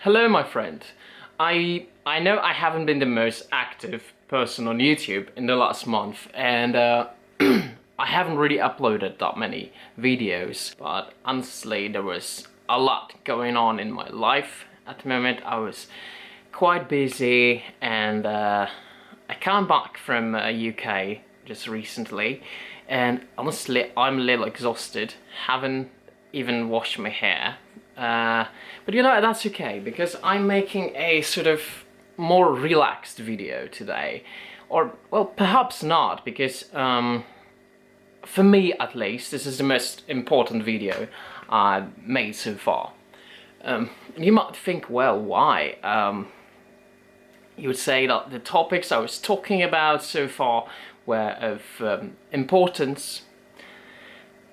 Hello, my friend. I know I haven't been the most active person on YouTube in the last month, and I haven't really uploaded that many videos, but honestly there was a lot going on in my life at the moment. I was quite busy, and I came back from UK just recently, and honestly I'm a little exhausted. Haven't even washed my hair. But you know, that's okay, because I'm making a sort of more relaxed video today. Or, well, perhaps not, because for me at least, this is the most important video I've made so far. You might think, well, why? You would say that the topics I was talking about so far were of importance.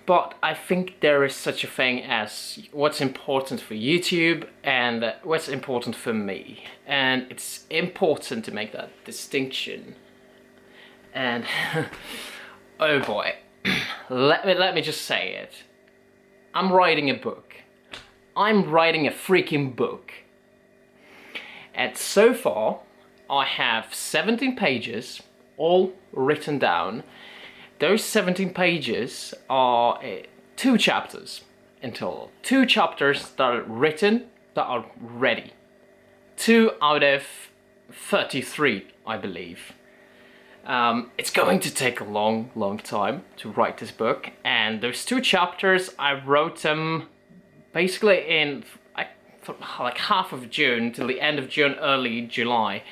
But I think there is such a thing as what's important for YouTube and what's important for me. And it's important to make that distinction. And oh boy, let me just say it. I'm writing a book. I'm writing a freaking book. And so far, I have 17 pages all written down. Those 17 pages are 2 chapters in total. 2 chapters that are written, that are ready. 2 out of 33, I believe. It's going to take a long time to write this book, and those 2 chapters, I wrote them basically in like half of June till the end of June, early July,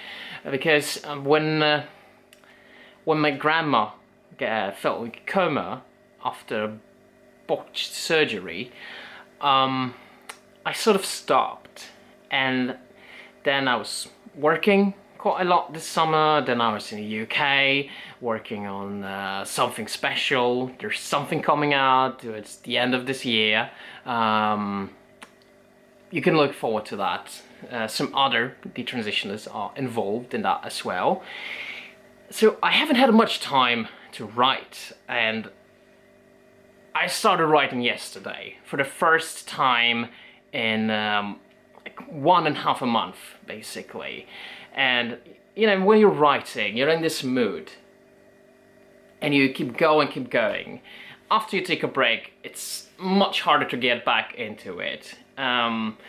because when my grandma felt like a coma after botched surgery, I sort of stopped, and then I was working quite a lot this summer. Then I was in the UK working on something special. There's something coming out towards the end of this year. You can look forward to that. Some other detransitionists are involved in that as well. So I haven't had much time to write, and I started writing yesterday for the first time in like 1.5 months, basically. And you know, when you're writing, you're in this mood, and you keep going. After you take a break, it's much harder to get back into it. But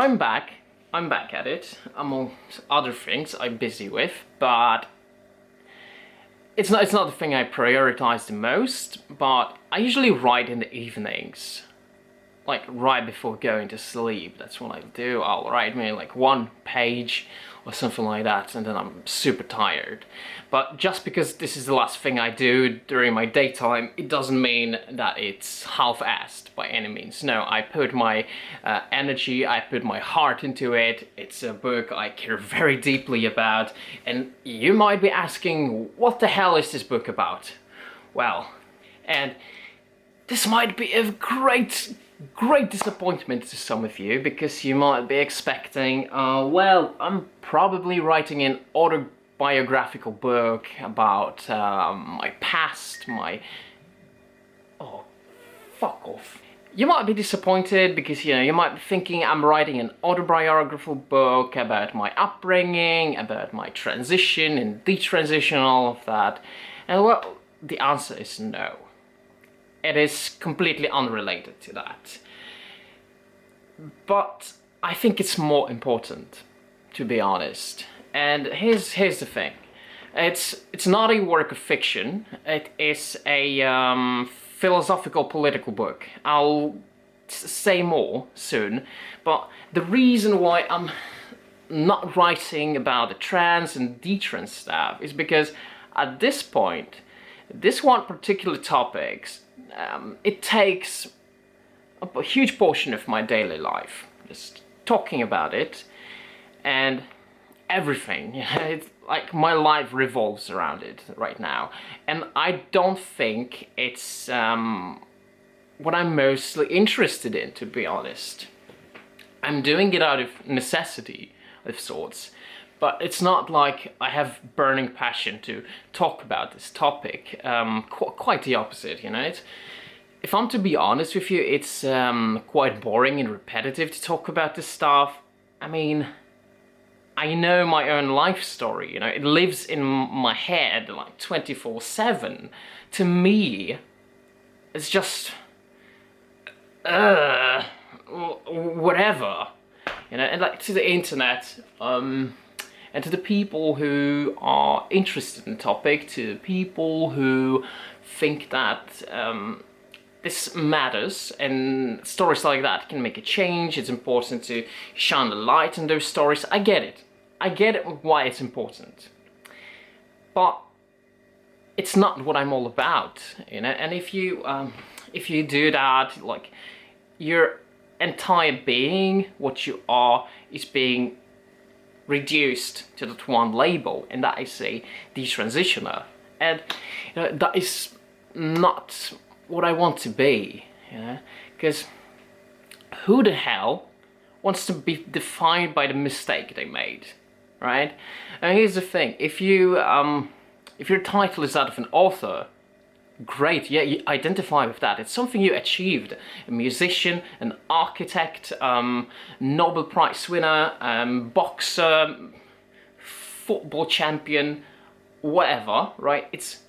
I'm back at it, among other things I'm busy with, but it's not the thing I prioritize the most. But I usually write in the evenings, like right before going to sleep. That's what I do. I'll write maybe like 1 page or something like that, and then I'm super tired. But just because this is the last thing I do during my daytime, it doesn't mean that it's half-assed by any means. No, I put my energy, I put my heart into it. It's a book I care very deeply about, and you might be asking, what the hell is this book about? Well, and this might be a great disappointment to some of you, because you might be expecting, well, I'm probably writing an autobiographical book about my past, oh, fuck off. You might be disappointed because, you know, you might be thinking I'm writing an autobiographical book about my upbringing, about my transition and detransition, all of that. And well, the answer is no. It is completely unrelated to that. But I think it's more important, to be honest. And here's the thing. It's not a work of fiction. It is a philosophical political book. I'll say more soon. But the reason why I'm not writing about the trans and detrans stuff is because at this point, this one particular topic, it takes a huge portion of my daily life, just talking about it, and everything. It's like my life revolves around it right now, and I don't think it's what I'm mostly interested in, to be honest. I'm doing it out of necessity of sorts, but it's not like I have burning passion to talk about this topic. Quite the opposite, you know. if I'm to be honest with you, it's quite boring and repetitive to talk about this stuff. I mean, I know my own life story, you know, it lives in my head like 24/7. To me, it's just, whatever, you know, and like to the internet, and to the people who are interested in the topic, to people who think that this matters and stories like that can make a change, it's important to shine a light on those stories. I get it. I get it why it's important. But it's not what I'm all about, you know, and if you do that, like, your entire being, what you are, is being reduced to that one label, and that is a detransitioner. And you know, that is not what I want to be, you know, because who the hell wants to be defined by the mistake they made, right? And here's the thing: if your title is that of an author, great, yeah, you identify with that. It's something you achieved. A musician, an architect, Nobel Prize winner, boxer, football champion, whatever, right? It's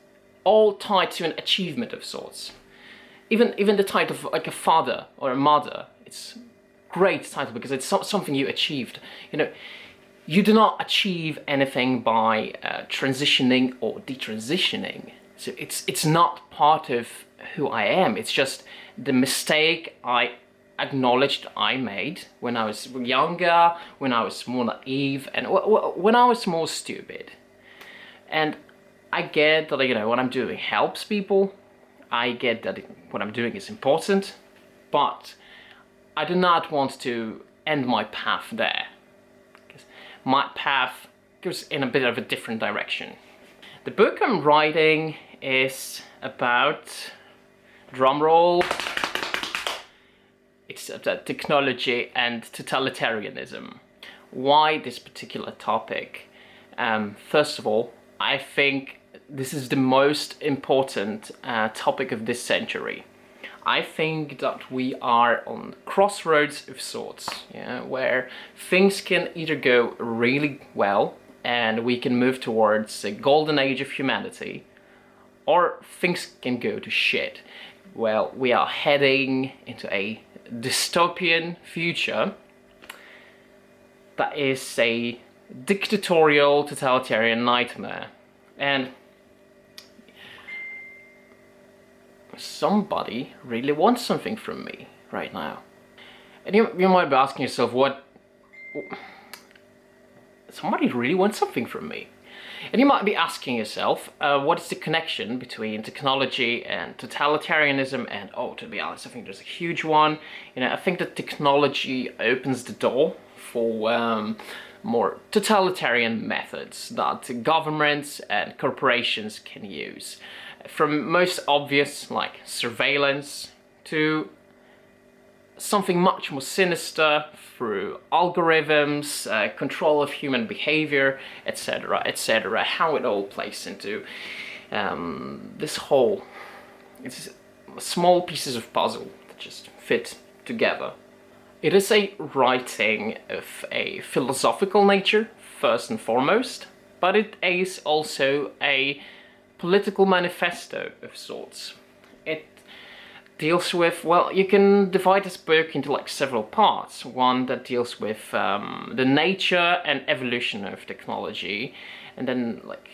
all tied to an achievement of sorts. Even the title of like a father or a mother, it's great title because it's something you achieved. You know, you do not achieve anything by transitioning or detransitioning. So it's not part of who I am. It's just the mistake I acknowledged I made when I was younger, when I was more naive, and when I was more stupid. And I get that, you know, what I'm doing helps people. I get that what I'm doing is important, but I do not want to end my path there. Because my path goes in a bit of a different direction. The book I'm writing is about, drumroll, it's about technology and totalitarianism. Why this particular topic? First of all, I think this is the most important topic of this century. I think that we are on crossroads of sorts, yeah, where things can either go really well and we can move towards a golden age of humanity, or things can go to shit. Well, we are heading into a dystopian future that is a dictatorial, totalitarian nightmare. And somebody really wants something from me right now. And you might be asking yourself, what? Somebody really wants something from me. And you might be asking yourself, what is the connection between technology and totalitarianism? And oh, to be honest, I think there's a huge one. You know, I think that technology opens the door for more totalitarian methods that governments and corporations can use. From most obvious, like surveillance, to something much more sinister through algorithms, control of human behavior, etc., etc. How it all plays into this whole, it's small pieces of puzzle that just fit together. It is a writing of a philosophical nature, first and foremost, but it is also a political manifesto of sorts. It deals with, well, you can divide this book into like several parts. One that deals with the nature and evolution of technology, and then like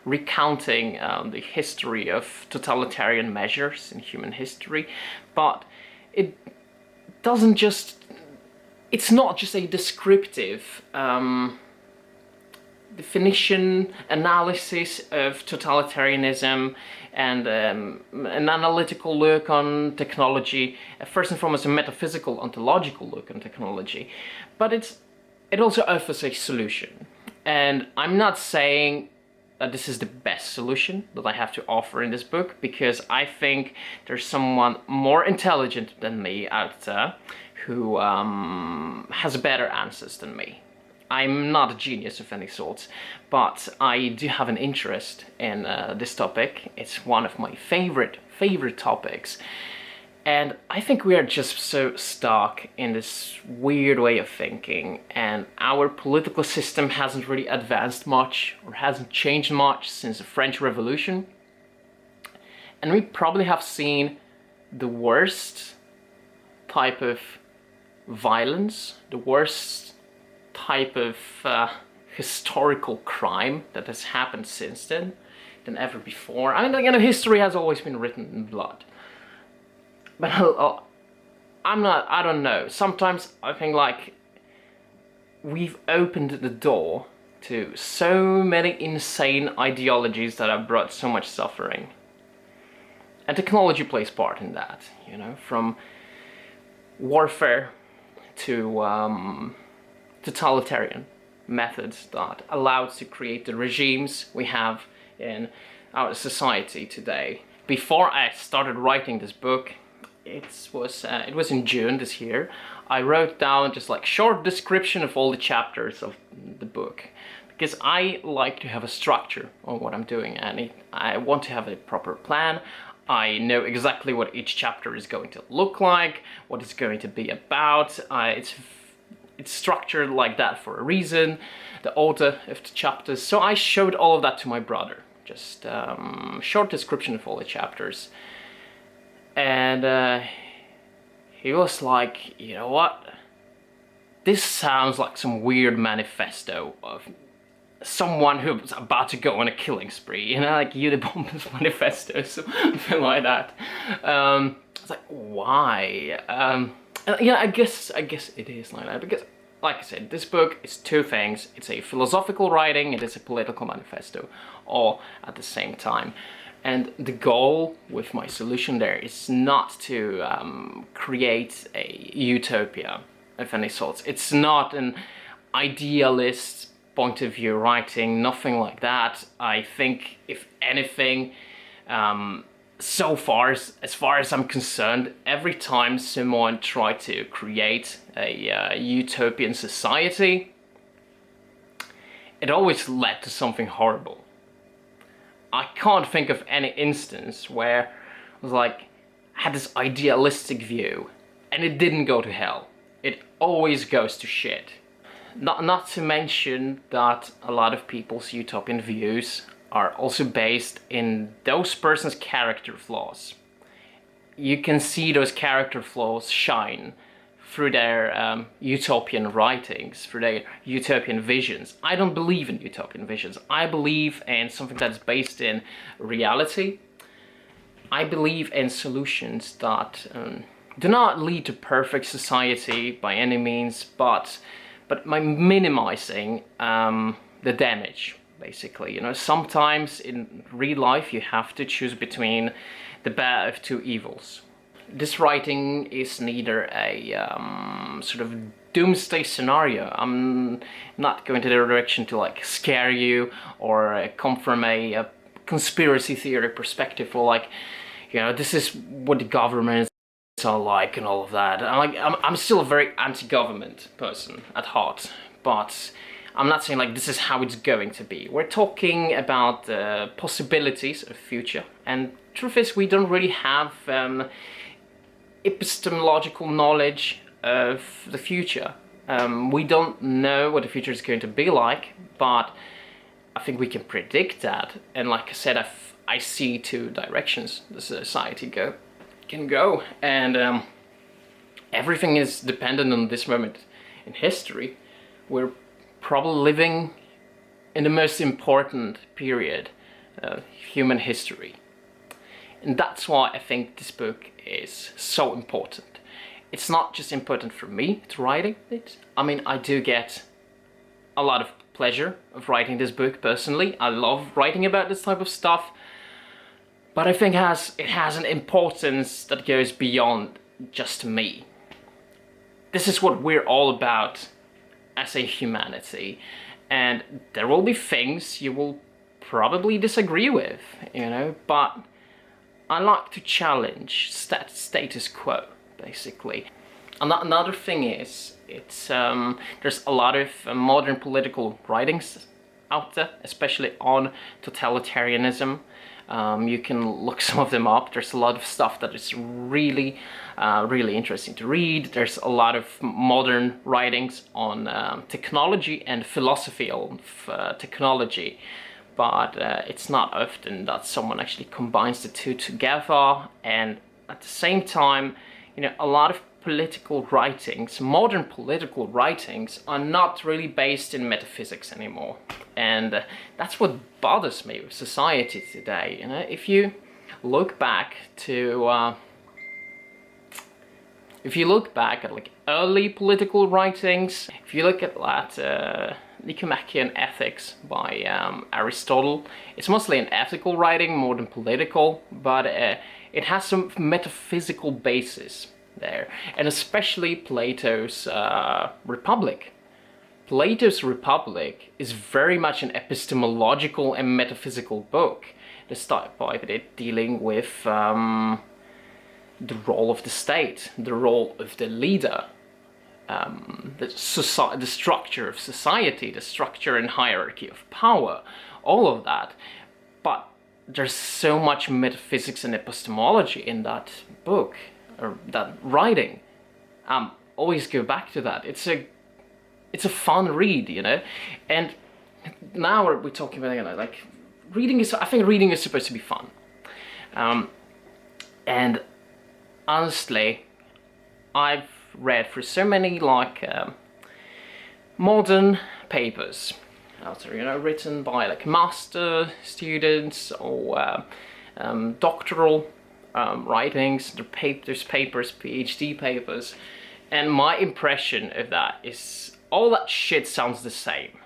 recounting the history of totalitarian measures in human history. But it doesn't just, it's not just a descriptive definition, analysis of totalitarianism, and an analytical look on technology, first and foremost a metaphysical, ontological look on technology, but it also offers a solution. And I'm not saying that this is the best solution that I have to offer in this book, because I think there's someone more intelligent than me out there who has better answers than me. I'm not a genius of any sort, but I do have an interest in this topic. It's one of my favorite topics. And I think we are just so stuck in this weird way of thinking, and our political system hasn't really advanced much or hasn't changed much since the French Revolution. And we probably have seen the worst type of violence, the worst type of historical crime that has happened since then than ever before. I mean, you know, history has always been written in blood. But I don't know. Sometimes I think like we've opened the door to so many insane ideologies that have brought so much suffering. And technology plays part in that, you know, from warfare to totalitarian methods that allow us to create the regimes we have in our society today. Before I started writing this book, it was in June this year, I wrote down just like short description of all the chapters of the book, because I like to have a structure on what I'm doing, and I want to have a proper plan. I know exactly what each chapter is going to look like, what it's going to be about. It's structured like that for a reason, the order of the chapters. So I showed all of that to my brother, just short description of all the chapters. And he was like, you know what? This sounds like some weird manifesto of someone who's about to go on a killing spree, you know, like Utopias manifesto, something like that. I was like, why? Yeah, I guess it is like that, because, like I said, this book is two things. It's a philosophical writing, it is a political manifesto, all at the same time. And the goal with my solution there is not to create a utopia of any sorts. It's not an idealist point of view writing, nothing like that. I think, if anything, so far as I'm concerned, every time someone tried to create a utopian society, it always led to something horrible. I can't think of any instance where I was like, had this idealistic view and it didn't go to hell. It always goes to shit. Not to mention that a lot of people's utopian views are also based in those persons' character flaws. You can see those character flaws shine through their utopian writings, through their utopian visions. I don't believe in utopian visions. I believe in something that's based in reality. I believe in solutions that do not lead to perfect society by any means, but by minimizing the damage, basically. You know, sometimes in real life you have to choose between the bad of two evils. This writing is neither a sort of doomsday scenario. I'm not going to the direction to like scare you or come from a conspiracy theory perspective, or like, you know, this is what the governments are like and all of that. I'm still a very anti-government person at heart, but I'm not saying like this is how it's going to be. We're talking about the possibilities of future, and truth is we don't really have epistemological knowledge of the future. We don't know what the future is going to be like, but I think we can predict that. And like I said, I see two directions the society can go, and everything is dependent on this moment in history. We're probably living in the most important period of human history. And that's why I think this book is so important. It's not just important for me to writing it. I mean, I do get a lot of pleasure of writing this book personally. I love writing about this type of stuff. But I think it has an importance that goes beyond just me. This is what we're all about as a humanity. And there will be things you will probably disagree with, you know, but I like to challenge status quo, basically. Another thing is, there's a lot of modern political writings out there, especially on totalitarianism. You can look some of them up. There's a lot of stuff that is really, really interesting to read. There's a lot of modern writings on technology and philosophy of technology. But it's not often that someone actually combines the two together, and at the same time, you know, a lot of political writings, modern political writings, are not really based in metaphysics anymore. And that's what bothers me with society today. You know, if you look back to at like early political writings, if you look at that Nicomachean Ethics by Aristotle, it's mostly an ethical writing more than political, but it has some metaphysical basis there, and especially Plato's Republic. Plato's Republic is very much an epistemological and metaphysical book. They start by it dealing with the role of the state, the role of the leader, the structure of society, the structure and hierarchy of power, all of that. But there's so much metaphysics and epistemology in that book, or that writing. Always go back to that. It's a fun read, you know. And now we're talking about, you know, like reading is. I think reading is supposed to be fun. And honestly, I've read through so many like modern papers out there, you know, written by like master students or doctoral writings, there's papers, PhD papers, and my impression of that is all that shit sounds the same.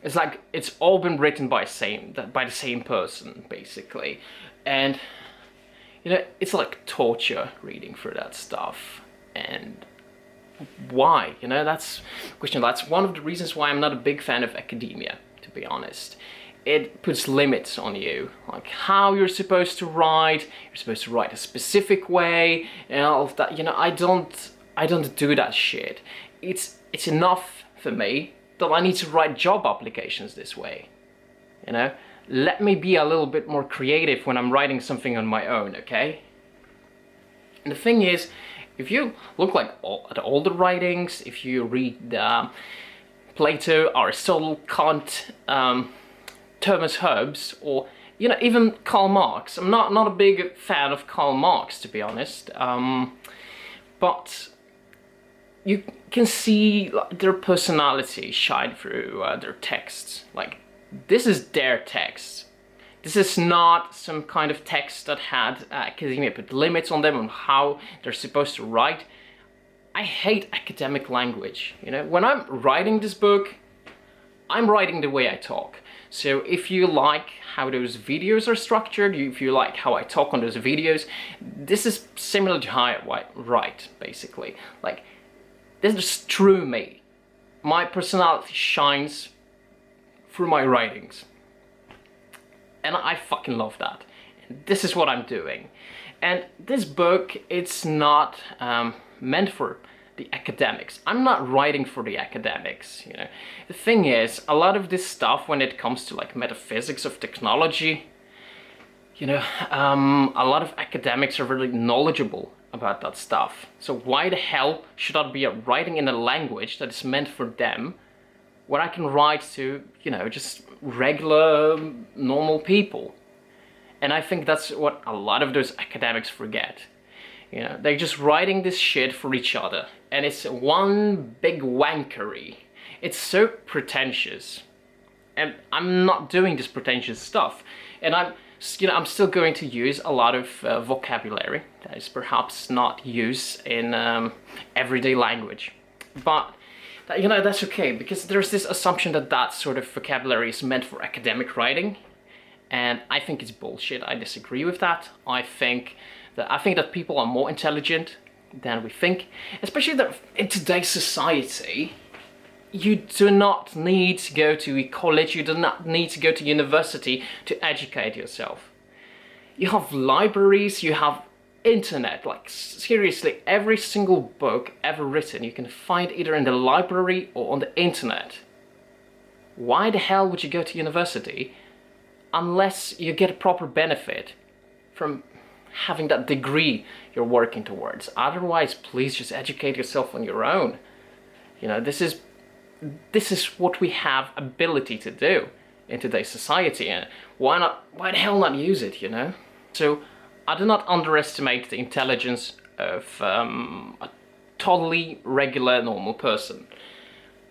It's like it's all been written by the same person, basically, and you know, it's like torture reading through that stuff. And why? You know, that's question. That's one of the reasons why I'm not a big fan of academia, to be honest. It puts limits on you, like how you're supposed to write. You're supposed to write a specific way, and all of that. You know, I don't do that shit. It's enough for me that I need to write job applications this way. You know, let me be a little bit more creative when I'm writing something on my own, okay? And the thing is, if you look like at all the writings, if you read Plato, Aristotle, Kant, Thomas Hobbes, or you know, even Karl Marx. I'm not a big fan of Karl Marx, to be honest, but you can see like, their personality shine through their texts. Like, this is their text. This is not some kind of text that had academia put limits on them on how they're supposed to write. I hate academic language. You know, when I'm writing this book, I'm writing the way I talk. So if you like how those videos are structured, if you like how I talk on those videos, this is similar to how I write, basically. Like, this is true me. My personality shines through my writings. And I fucking love that. And this is what I'm doing. And this book, it's not meant for the academics. I'm not writing for the academics, you know. The thing is, a lot of this stuff, when it comes to like metaphysics of technology, you know, a lot of academics are really knowledgeable about that stuff. So why the hell should I be writing in a language that is meant for them, when I can write to, you know, just regular, normal people? And I think that's what a lot of those academics forget. You know, they're just writing this shit for each other, and it's one big wankery. It's so pretentious, and I'm not doing this pretentious stuff. And I'm still going to use a lot of vocabulary that is perhaps not used in everyday language, but you know, that's okay, because there's this assumption that that sort of vocabulary is meant for academic writing, and I think it's bullshit. I disagree with that. I think that people are more intelligent than we think, especially that in today's society, you do not need to go to college, you do not need to go to university to educate yourself. You have libraries, you have internet, like seriously, every single book ever written you can find either in the library or on the internet. Why the hell would you go to university unless you get a proper benefit from having that degree you're working towards? Otherwise, please just educate yourself on your own. You know, this is what we have ability to do in today's society, and why the hell not use it, you know? So I do not underestimate the intelligence of a totally regular, normal person.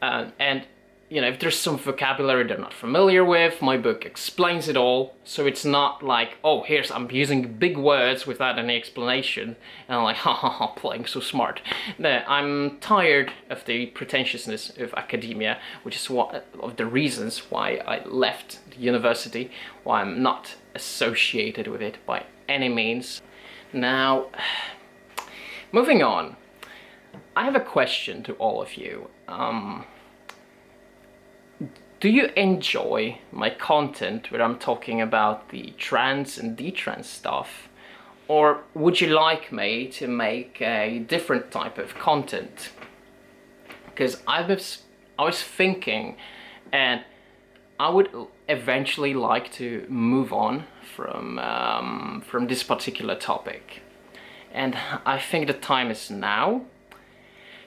And, you know, if there's some vocabulary they're not familiar with, my book explains it all. So it's not like, oh, I'm using big words without any explanation, and I'm like, ha ha ha, playing so smart. No, I'm tired of the pretentiousness of academia, which is one of the reasons why I left the university, why I'm not associated with it by any means. Now, moving on, I have a question to all of you. Do you enjoy my content where I'm talking about the trans and detrans stuff? Or would you like me to make a different type of content? Because I was thinking, and I would eventually like to move on from this particular topic. And I think the time is now.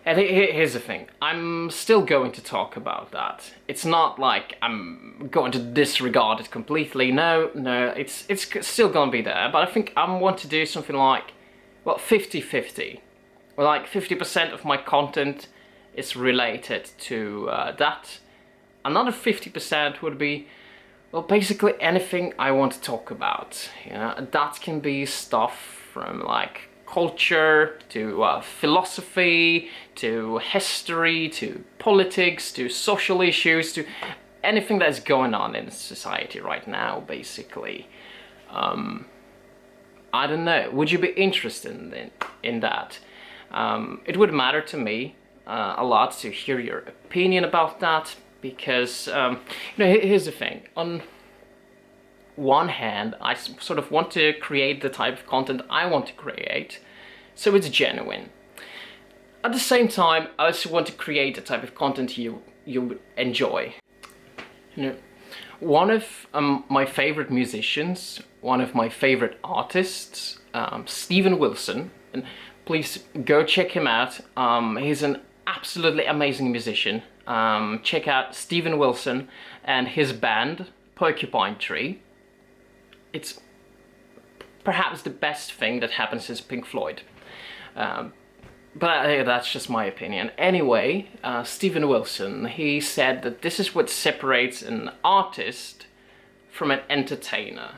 And here's the thing, I'm still going to talk about that. It's not like I'm going to disregard it completely. No, it's still gonna be there. But I think I want to do something like, well, 50-50. Well, like 50% of my content is related to that. Another 50% would be, well, basically anything I want to talk about. You know, that can be stuff from like culture to philosophy to history to politics to social issues to anything that's going on in society right now, basically. I don't know, would you be interested in that? It would matter to me a lot to hear your opinion about that, because you know, here's the thing. On one hand, I sort of want to create the type of content I want to create, so it's genuine. At the same time, I also want to create the type of content you enjoy. You know, one of my favorite musicians, one of my favorite artists, Steven Wilson, and please go check him out. He's an absolutely amazing musician. Check out Steven Wilson and his band, Porcupine Tree. It's perhaps the best thing that happened since Pink Floyd. But that's just my opinion. Anyway, Steven Wilson, he said that this is what separates an artist from an entertainer.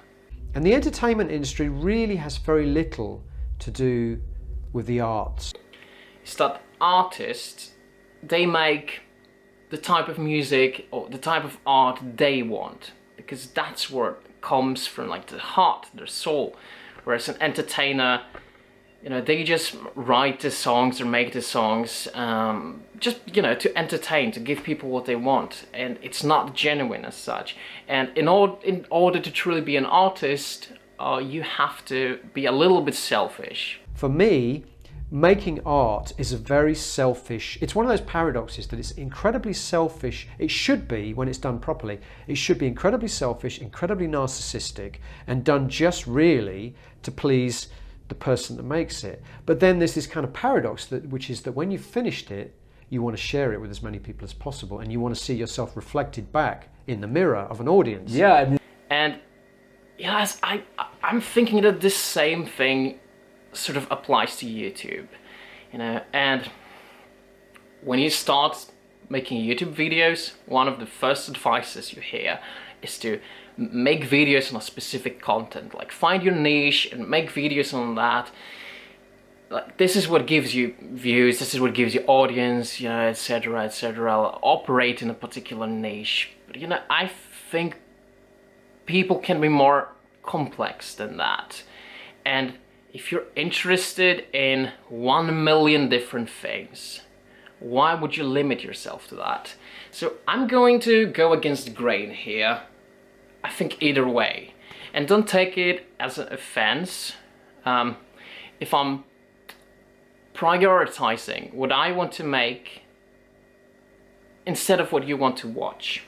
And the entertainment industry really has very little to do with the arts. It's that artists, they make the type of music or the type of art they want, because that's where it comes from, like the heart, their soul. Whereas an entertainer, you know, they just write the songs or make the songs just, you know, to entertain, to give people what they want, and it's not genuine as such. And in order to truly be an artist, you have to be a little bit selfish. For me, making art is a very selfish, it's one of those paradoxes that it's incredibly selfish. It should be, when it's done properly, it should be incredibly selfish, incredibly narcissistic, and done just really to please the person that makes it. But then there's this kind of paradox, which is that when you've finished it, you want to share it with as many people as possible, and you want to see yourself reflected back in the mirror of an audience. Yeah, and yes, I'm thinking that this same thing sort of applies to YouTube, you know. And when you start making YouTube videos, one of the first advices you hear is to make videos on a specific content, like find your niche and make videos on that. Like, this is what gives you views, this is what gives you audience, you know, etc, etc. Operate in a particular niche. But you know, I think people can be more complex than that. And if you're interested in 1 million different things, why would you limit yourself to that? So I'm going to go against the grain here. I think either way. And don't take it as an offense. if I'm prioritizing what I want to make instead of what you want to watch.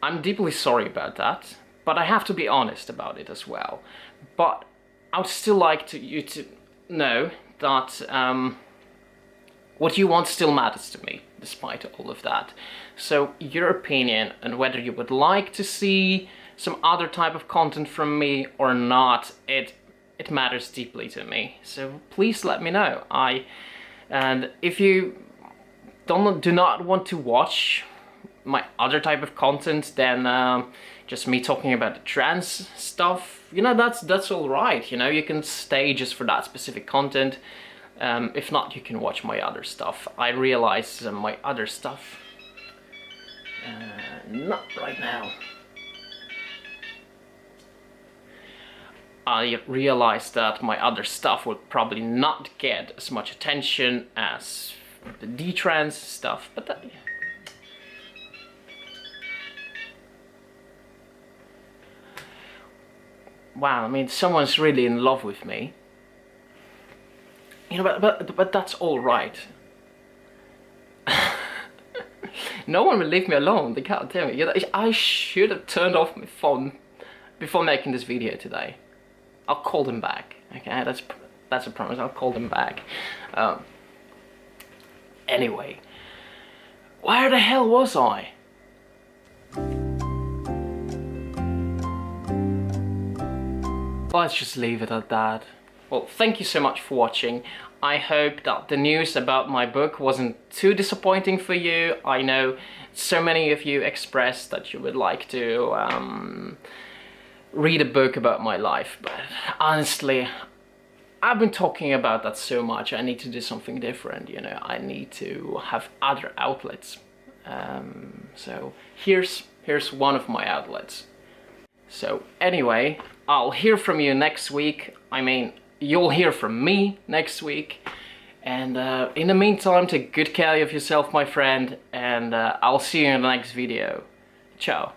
I'm deeply sorry about that, but I have to be honest about it as well. But I would still like you to know that what you want still matters to me, despite all of that. So your opinion and whether you would like to see some other type of content from me or not, it matters deeply to me. So please let me know. And if you do not want to watch my other type of content, then just me talking about the trans stuff, you know, that's all right. You know, you can stay just for that specific content. If not, you can watch my other stuff. I realize my other stuff, not right now. I realized that my other stuff would probably not get as much attention as the detrans stuff, but that, wow, I mean, someone's really in love with me. You know, but that's all right. No one will leave me alone. They can't tell me. You know, I should have turned off my phone before making this video today. I'll call them back. Okay, that's a promise. I'll call them back. Anyway, where the hell was I? Let's just leave it at that. Well, thank you so much for watching. I hope that the news about my book wasn't too disappointing for you. I know so many of you expressed that you would like to read a book about my life, but honestly, I've been talking about that so much. I need to do something different, you know. I need to have other outlets. So here's one of my outlets. So anyway, I'll hear from you next week. I mean, you'll hear from me next week. And in the meantime, take good care of yourself, my friend, and I'll see you in the next video. Ciao.